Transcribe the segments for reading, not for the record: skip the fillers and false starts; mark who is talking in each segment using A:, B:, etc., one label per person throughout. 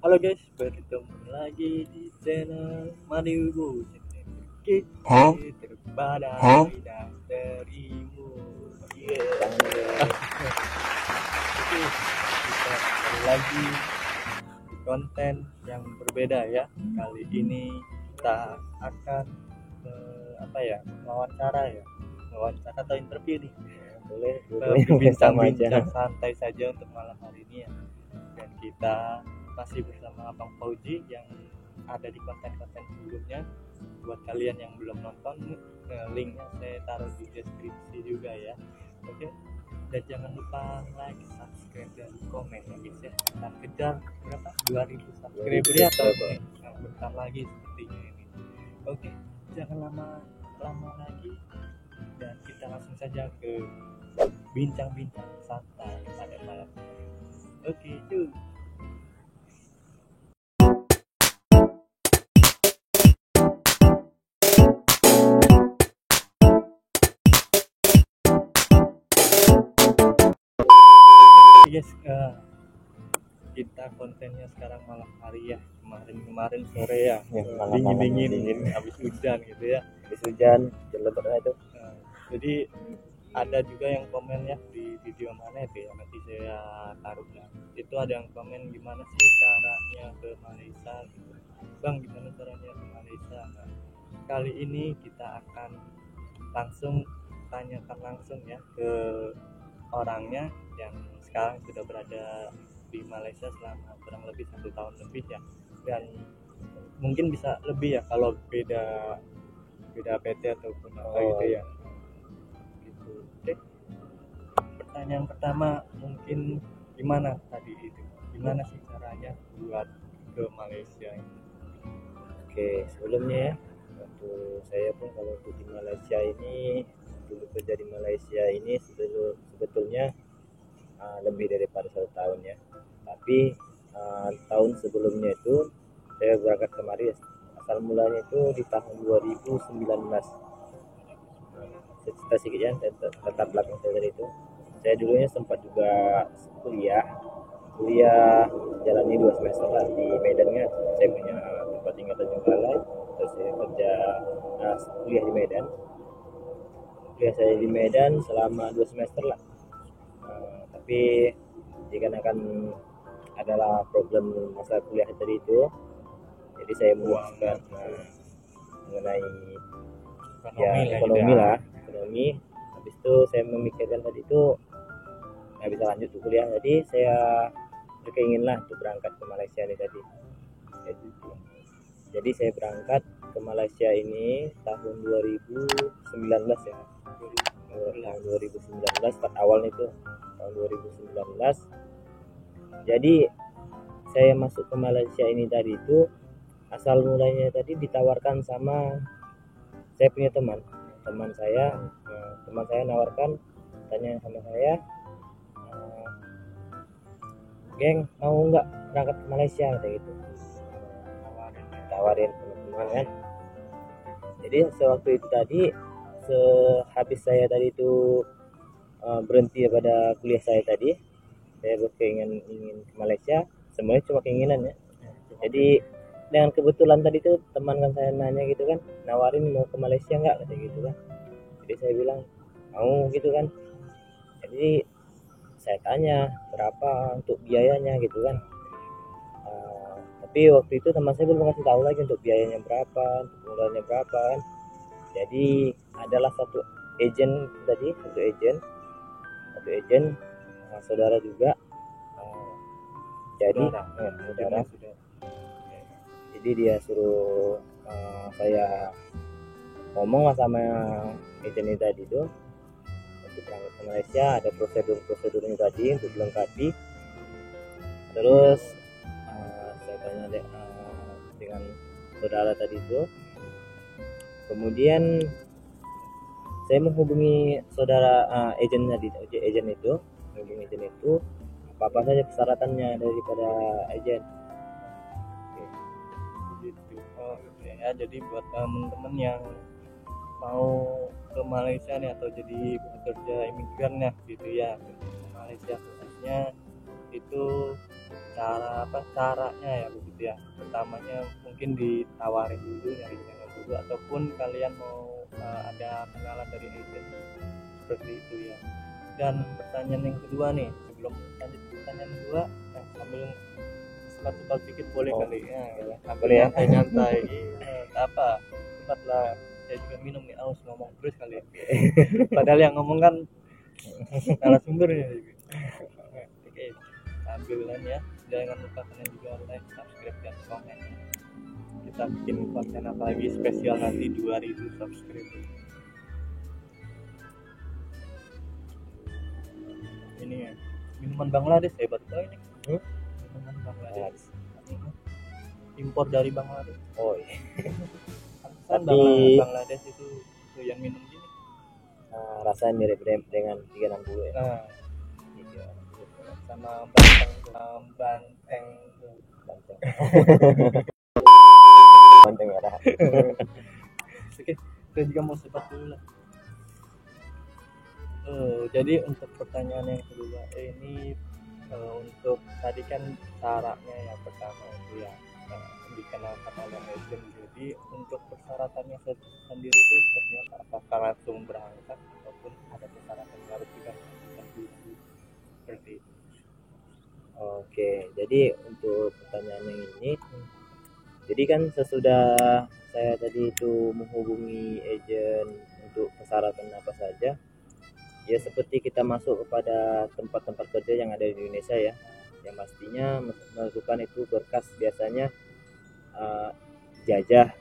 A: Halo guys, bertemu lagi di channel Madiubu. Kita
B: Hah?
A: terbadai dan terhibur. Oke, kita kembali lagi di konten yang berbeda ya. Kali ini kita akan wawancara atau interview nih.
B: Boleh
A: Berbincang-bincang santai saja untuk malam hari ini ya. Dan kita masih bersama Abang Fauji yang ada di konten-konten sebelumnya. Buat kalian yang belum nonton, linknya saya taruh di deskripsi juga ya. Oke, dan jangan lupa like, subscribe, dan komen ya guys ya. Kita kejar berapa? 2000 subscriber ya atau bentar lagi sepertinya ini. Oke, jangan lama lagi dan kita langsung saja ke bincang-bincang santai pada malam. Oke, cuy. Yes, kita kontennya sekarang malam hari ya. Kemarin sore ya, dingin habis hujan gitu ya.
B: Habis hujan lebat itu.
A: Jadi ada juga yang komen ya di video mana itu ya, nanti saya taruh ya. Itu ada yang komen gimana sih caranya ke Malaysia gitu. Bang, gimana caranya ke Malaysia? Nah, kali ini kita akan tanyakan langsung ya ke orangnya yang sekarang sudah berada di Malaysia selama kurang lebih 1 tahun lebih ya, dan mungkin bisa lebih ya kalau beda PT ataupun apa gitu ya gitu. Oke, pertanyaan pertama mungkin gimana sih caranya buat ke Malaysia ini?
B: Oke, sebelumnya ya, waktu saya pun kalau di Malaysia ini dulu kerja di Malaysia ini sebetulnya lebih daripada 1 tahun ya. Tapi tahun sebelumnya itu saya berangkat kemari, asal mulanya itu di tahun 2019. Cerita sedikit ya tentang belakang saya dari itu. Saya dulunya sempat juga kuliah jalani 2 semester lah di Medan kan. Saya punya tempat tinggal Tanjung Balai, terus saya kerja kuliah di Medan. Kuliah saya di Medan selama 2 semester lah. Tapi dikarenakan adalah problem masa kuliah tadi itu, jadi saya memutuskan mengenai ekonomi. Habis itu saya memikirkan tadi itu nggak bisa lanjut ke kuliah, jadi saya berkeinginan lah untuk berangkat ke Malaysia ini tadi. Jadi saya berangkat ke Malaysia ini tahun 2019 ya. Tahun 2019 part awalnya itu tahun 2019. Jadi saya masuk ke Malaysia ini tadi itu asal mulanya tadi ditawarkan sama saya punya teman saya nawarkan, tanya sama saya, geng mau nggak berangkat ke Malaysia kayak gitu, tawarin teman-teman kan. Jadi sewaktu itu tadi, sehabis saya tadi itu berhenti pada kuliah saya tadi, saya berkeinginan ingin ke Malaysia. Semuanya cuma keinginan ya. Jadi dengan kebetulan tadi tuh teman kan saya nanya gitu kan, nawarin mau ke Malaysia nggak kayak gitu kan. Jadi saya bilang mau gitu kan. Jadi saya tanya berapa untuk biayanya gitu kan. Tapi waktu itu teman saya belum kasih tahu lagi untuk biayanya berapa, untuk modalnya berapa kan. Jadi adalah satu agent, saudara juga. Saudara. Jadi dia suruh saya ngomong lah sama agent ini tadi tuh, untuk berangkat ke Malaysia ada prosedurnya tadi untuk dilengkapi. Terus saya tanya dengan saudara tadi itu. Kemudian saya menghubungi saudara agent itu, apa saja persyaratannya daripada agent.
A: Ya, jadi buat teman-teman yang mau ke Malaysia nih atau jadi pekerja imigran ya gitu ya, ke Malaysia khususnya itu caranya ya begitu ya. Pertamanya mungkin ditawarin dulu nyari channel dulu, ataupun kalian mau ada kenalan dari agent seperti itu ya. Dan pertanyaan yang kedua nih, sebelum lanjut pertanyaan kedua, sambil sempat sedikit boleh kali ya, sambil nyantai-nyantai. Apa? Cepatlah, saya juga minum nih, aus ngomong terus kali ya. Padahal yang ngomong kan narasumbernya. Oke, sambilan ya. Jangan lupa kalian juga like, subscribe, dan komen. Kita bikin konten apa lagi spesial nanti 2000 subscriber. Ini ya, minuman Bangladesh hebat sekali ini. Minuman Bangladesh. Impor dari Bangladesh.
B: Oh iya.
A: Tapi Bangladesh itu yang minum gini.
B: Rasanya mirip dengan 360 ya.
A: Sama
B: banteng merah.
A: Oke, saya juga mau sebat dulu lah. Jadi untuk pertanyaan yang kedua ini, untuk tadi kan syaratnya yang pertama itu ya dikenalkan oleh agent. Jadi untuk persyaratannya sendiri itu seperti apa? Apakah langsung berangkat ataupun ada persyaratan yang harus dilakukan dulu seperti itu?
B: Oke, jadi untuk pertanyaan yang ini, jadi kan sesudah saya tadi itu menghubungi agent untuk persyaratan apa saja, ya seperti kita masuk kepada tempat-tempat kerja yang ada di Indonesia ya, yang pastinya melakukan itu berkas biasanya ijazah,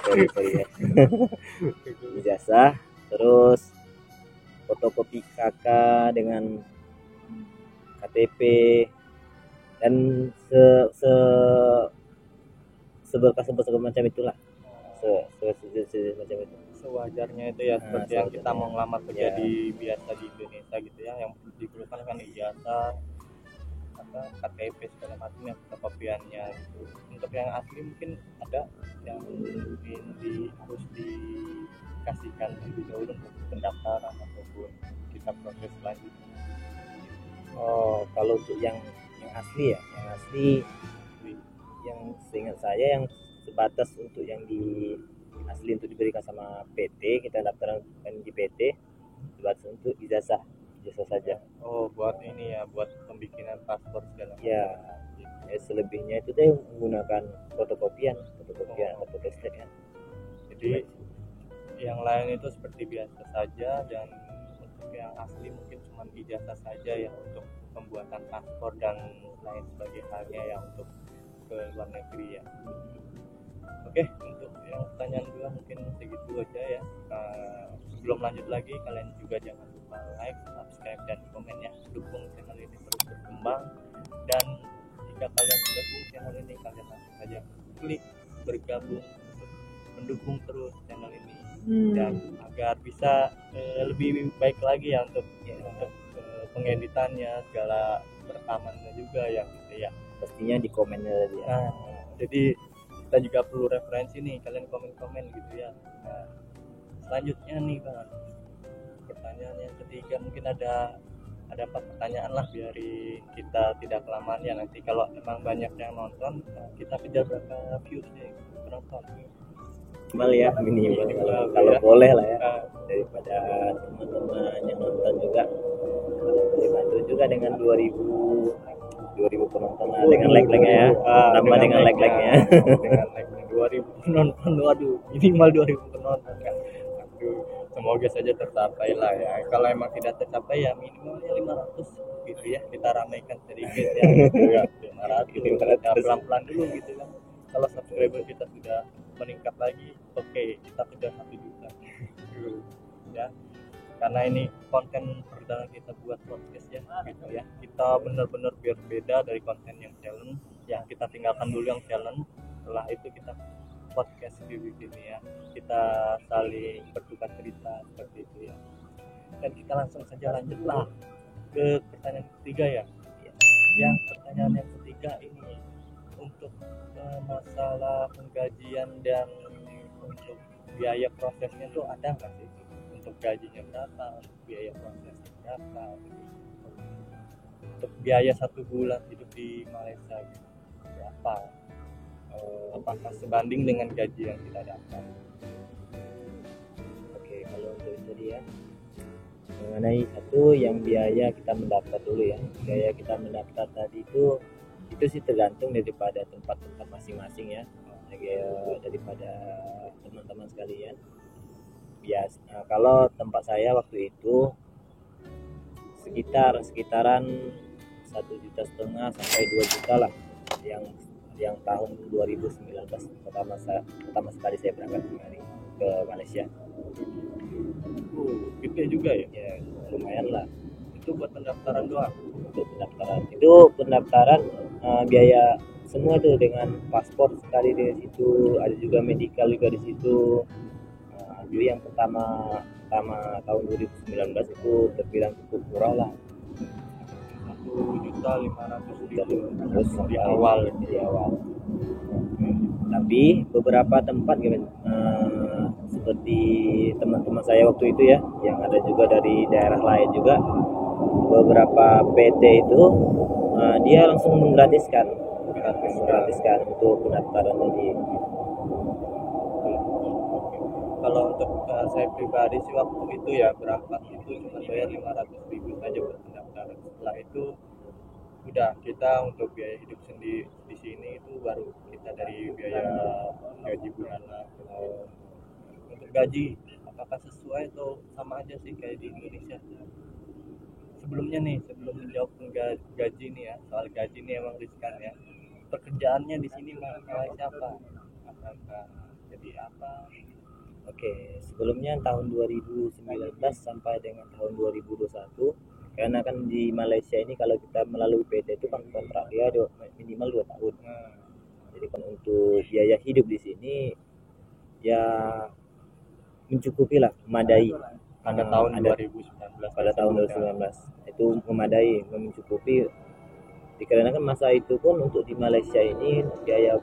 B: sorry ya. Ijazah, terus fotokopi KK dengan KTP dan seberkas macam itulah, macam itu.
A: Sewajarnya itu ya, seperti yang kita mau ngelamar kerja di biasa di Indonesia gitu ya, yang diperlukan kan ijazah, KTP segala macam yang fotokopiannya gitu. Untuk yang asli mungkin ada yang mungkin harus dikasihkan lebih dahulu untuk pendaftaran ataupun kita proses selanjutnya.
B: Kalau untuk yang asli ya, yang seingat saya yang sebatas untuk yang asli untuk diberikan sama PT, kita daftarkan di PT, sebatas untuk ijazah saja.
A: Buat ini ya, buat pembikinan paspor segala macam.
B: Ya, selebihnya itu deh menggunakan fotokopian atau photostat ya.
A: Jadi yang lain itu seperti biasa saja, dan untuk yang asli mungkin cuma ijazah saja ya untuk pembuatan paspor dan lain sebagainya ya untuk ke luar negeri ya. Oke, untuk yang pertanyaan kedua mungkin segitu aja ya. Sebelum lanjut lagi, kalian juga jangan lupa like, subscribe, dan komen ya, dukung channel ini terus berkembang. Dan jika kalian mendukung channel ini, kalian langsung saja klik bergabung untuk mendukung terus channel ini dan agar bisa lebih baik lagi ya untuk pengeditannya, segala rekamannya juga ya gitu ya.
B: Pastinya di komennya tadi ya.
A: Jadi kita juga perlu referensi nih, kalian komen-komen gitu ya. Selanjutnya nih Bang, pertanyaan yang ketiga, mungkin ada 4 pertanyaan lah biar kita tidak kelamaan ya. Nanti kalau emang banyak yang nonton, kita kejar berapa viewsnya penonton
B: minimal ya, kalau boleh lah ya, daripada teman-teman yang nonton juga dibantu juga dengan 2000 penonton lah, dengan like-nya ya, tambah dengan like-nya
A: dengan like 2000 penonton. Waduh, minimal 2000 penonton kan. Semoga saja tercapai lah ya. Kalau emang tidak tercapai ya minimalnya 500 gitu ya, kita ramaikan sedikit ya gitu ya. 500 ya, pelan-pelan dulu gitu kan. Kalau subscriber kita sudah meningkat lagi, oke, kita kejar 1 juta ya. Karena ini konten perdana kita buat podcast ya gitu ya. Kita benar-benar berbeda dari konten yang challenge ya. Kita tinggalkan dulu yang challenge, setelah itu kita podcast di sini ya, kita saling bertukar cerita seperti itu ya. Dan kita langsung saja lanjutlah ke pertanyaan ketiga ya. Yang pertanyaan yang ketiga ini untuk masalah penggajian dan untuk biaya prosesnya tuh ada nggak sih? Untuk gajinya berapa, untuk biaya prosesnya berapa? untuk biaya 1 bulan hidup di Malaysia gitu. Berapa? Apakah sebanding dengan gaji yang kita dapat?
B: Oke, kalau untuk itu dia mengenai satu yang biaya kita mendaftar dulu ya. Biaya kita mendaftar tadi itu sih tergantung daripada tempat-tempat masing-masing ya, daripada teman-teman sekalian. Kalau tempat saya waktu itu sekitaran 1,5 juta sampai 2 juta lah, yang tahun 2019 pertama sekali saya berangkat ke Malaysia.
A: Gede juga ya?
B: Ya lumayan lah.
A: Itu buat pendaftaran doang?
B: Untuk pendaftaran biaya semua tuh, dengan paspor sekali di situ, ada juga medical juga di situ. Jadi yang pertama tahun 2019 itu terbilang cukup murah lah,
A: 1.500.000
B: di awal. Tapi beberapa tempat seperti teman-teman saya waktu itu ya, yang ada juga dari daerah lain juga, beberapa PT itu dia langsung menggratiskan untuk pendaftaran tadi.
A: Kalau untuk saya pribadi sih waktu itu ya berangkat itu cuma bayar 500.000 saja buat pendaftaran. Setelah itu udah kita untuk biaya hidup sendiri di sini itu baru kita dari biaya gaji bulanan. Untuk gaji apakah sesuai atau sama aja sih kayak di Indonesia? Sebelum menjawab gaji nih ya, soal gaji nih emang riskan ya. Pekerjaannya di sini Malaysia apakah jadi apa?
B: Oke, sebelumnya tahun 2019 sampai dengan tahun 2021, karena kan di Malaysia ini kalau kita melalui PT itu kan kontrak dia minimal 2 tahun. Jadi kan untuk biaya hidup di sini ya mencukupi lah, memadai.
A: Pada tahun
B: 2019 itu memadai, mencukupi, dikarenakan masa itu pun untuk di Malaysia ini biaya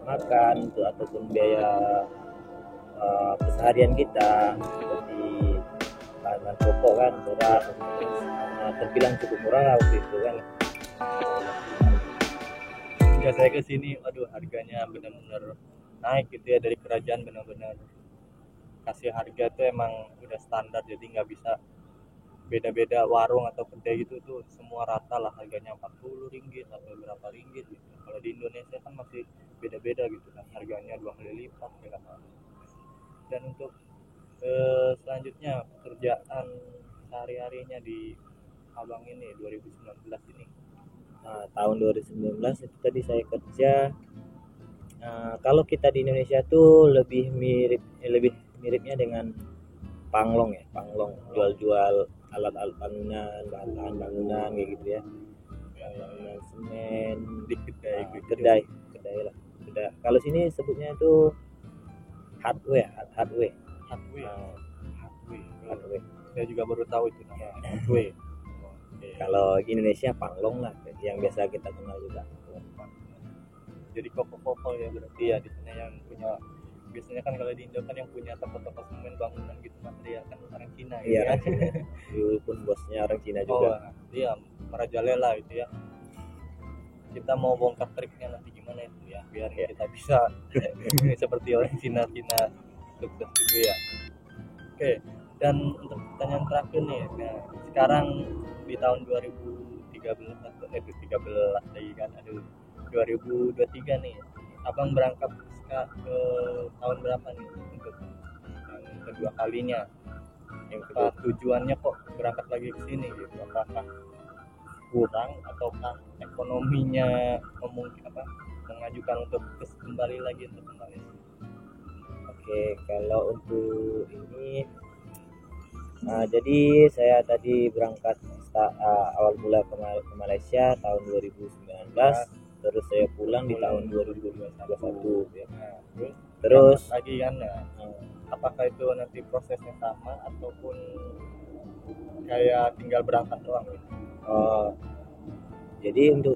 B: makan ataupun biaya keseharian kita seperti bahan pokok kan beras terbilang cukup murah lah waktu itu kan.
A: Sejak saya kesini, harganya benar-benar naik gitu ya, dari kerajaan benar-benar kasih harga tuh emang udah standar, jadi nggak bisa beda-beda warung atau kedai gitu tuh semua rata lah harganya 40 ringgit atau berapa ringgit gitu. Kalau di Indonesia kan masih beda-beda gitu kan harganya 2 kali lipat segala macam. Dan untuk selanjutnya pekerjaan sehari-harinya di abang ini 2019 ini.
B: Tahun 2019 itu tadi saya kerja, kalau kita di Indonesia tuh lebih miripnya dengan panglong ya, jual-jual alat-alat bangunan, bahan bangunan kayak gitu ya, bangunan semen
A: di
B: kedai lah. Kalau sini sebutnya itu hardware.
A: Saya juga baru tahu itu namanya hardware.
B: Kalau di Indonesia panglong lah yang biasa kita kenal juga.
A: Jadi koko ya berarti ya di sana yang punya, biasanya kan kalau di Indo kan yang punya toko-toko semen bangunan gitu material kan orang Cina
B: Iya,
A: ya.
B: Dulu pun bosnya orang Cina juga.
A: Iya, merajalela itu ya. Kita mau bongkar triknya nanti gimana itu ya, biar kita bisa seperti orang Cina sukses gitu ya. Oke, dan untuk pertanyaan terakhir nih, nah sekarang di tahun 2013 atau 13 lagi kan, 2023 nih, abang berangkat ke tahun berapa nih untuk yang kedua kalinya? Yang kedua tujuannya kok berangkat lagi ke sini gitu? Apakah kurang ataukah ekonominya mengajukan untuk kembali lagi untuk kembali?
B: Oke, kalau untuk ini jadi saya tadi berangkat awal mula ke Malaysia tahun 2019, terus saya pulang di tahun 2021 ya. Terus
A: lagi kan ya, apakah itu nanti prosesnya sama ataupun kayak tinggal berangkat doang gitu?
B: Jadi untuk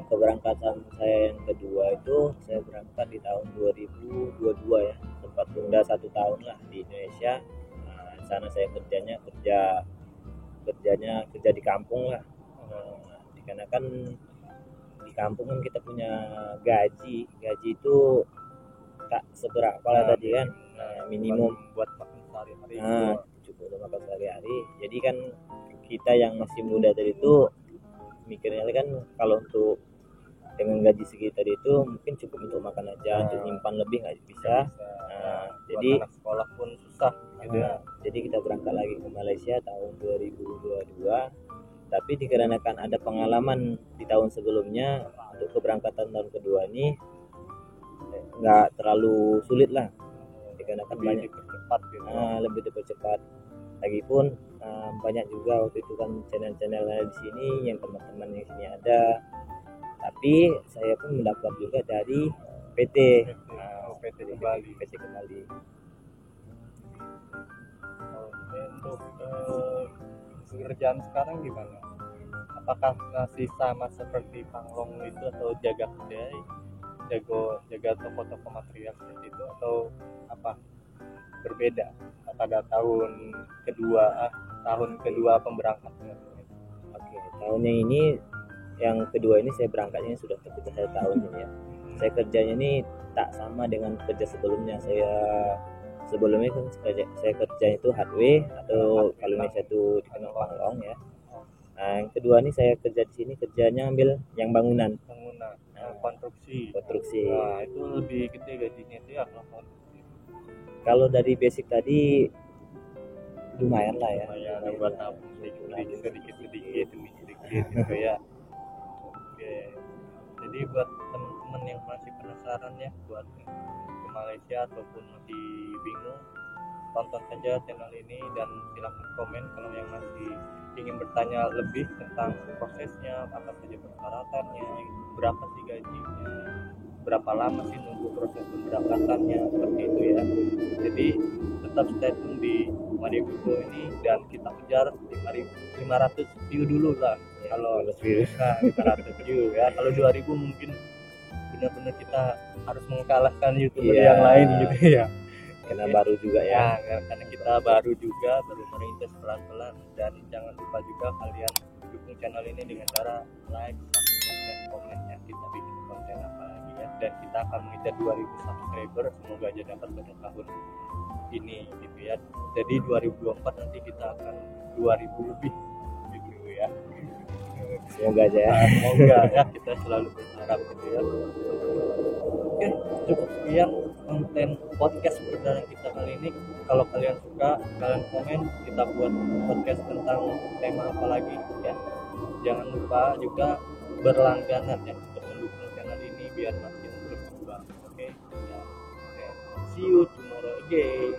B: keberangkatan saya yang kedua itu saya berangkat di tahun 2022 ya, sempat tunda 1 tahun lah di Indonesia. Di sana saya kerja di kampung lah. karena kan di kampung kan kita punya gaji itu tak seberapa lah tadi kan, minimum
A: buat makan sehari-hari
B: cukup untuk makan sehari-hari. Jadi kan kita yang masih muda tadi itu mikirnya kan kalau untuk dengan gaji segitu tadi itu mungkin cukup untuk makan aja, untuk nyimpan lebih nggak bisa. Jadi
A: anak sekolah pun susah gitu ya.
B: Jadi kita berangkat lagi ke Malaysia tahun 2022, tapi dikarenakan ada pengalaman di tahun sebelumnya, untuk keberangkatan tahun kedua ini nggak terlalu sulit lah, dikarenakan banyak
A: dipercepat gitu.
B: Lebih dipercepat. Lagipun banyak juga waktu itu kan channel-channel di sini yang teman-teman yang sini ada, tapi saya pun mendapat juga dari PT Kembali.
A: Untuk pekerjaan sekarang gimana? Apakah masih sama seperti Panglong itu atau jaga kedai, jaga toko-toko material seperti itu, atau apa berbeda pada tahun kedua pemberangkatan?
B: Oke, tahun yang kedua ini saya berangkatnya sudah terpecah 1 tahun ini ya. Saya kerjanya ini tak sama dengan kerja sebelumnya. Sebelumnya kan saya kerja itu hardware atau kalau Indonesia itu dikenal Panglong ya. Nah, yang kedua ini saya kerja di sini kerjanya ambil yang bangunan,
A: konstruksi.
B: Nah,
A: itu lebih gede gajinya itu ya
B: kalau dari basic tadi lumayan lah ya.
A: Lumayan buat nabung sedikit gitu ya. Oke. Jadi buat teman-teman yang masih penasaran ya buat ke Malaysia ataupun masih bingung, tonton saja channel ini dan silahkan komen kalau yang masih ingin bertanya lebih tentang prosesnya, apa saja persyaratannya, berapa sih gajinya, berapa lama sih nunggu proses pemberangkatannya, seperti itu ya. Jadi tetap stay tune di Mario Video ini dan kita kejar 500 view dulu lah. Kalau 500 view ya, kalau 2000 mungkin benar-benar kita harus mengalahkan YouTuber yang lain gitu ya.
B: Karena baru juga ya.
A: Karena kita baru merintis pelan-pelan, dan jangan lupa juga kalian dukung channel ini dengan cara like, subscribe, dan komen ya. Kita bikin konten apa lagi ya, dan kita akan mengejar 2000 subscriber, semoga aja dapat pada tahun ini gitu ya. Jadi 2024 nanti kita akan 2000 lebih gitu ya.
B: Semoga aja ya.
A: Semoga ya, kita selalu berharap gitu ya. Oke, cukup sekian konten podcast perdana kita kali ini. Kalau kalian suka, kalian komen, kita buat podcast tentang tema apa lagi ya. Jangan lupa juga berlangganan ya untuk mendukung channel ini biar makin berkembang. Oke. See you tomorrow again.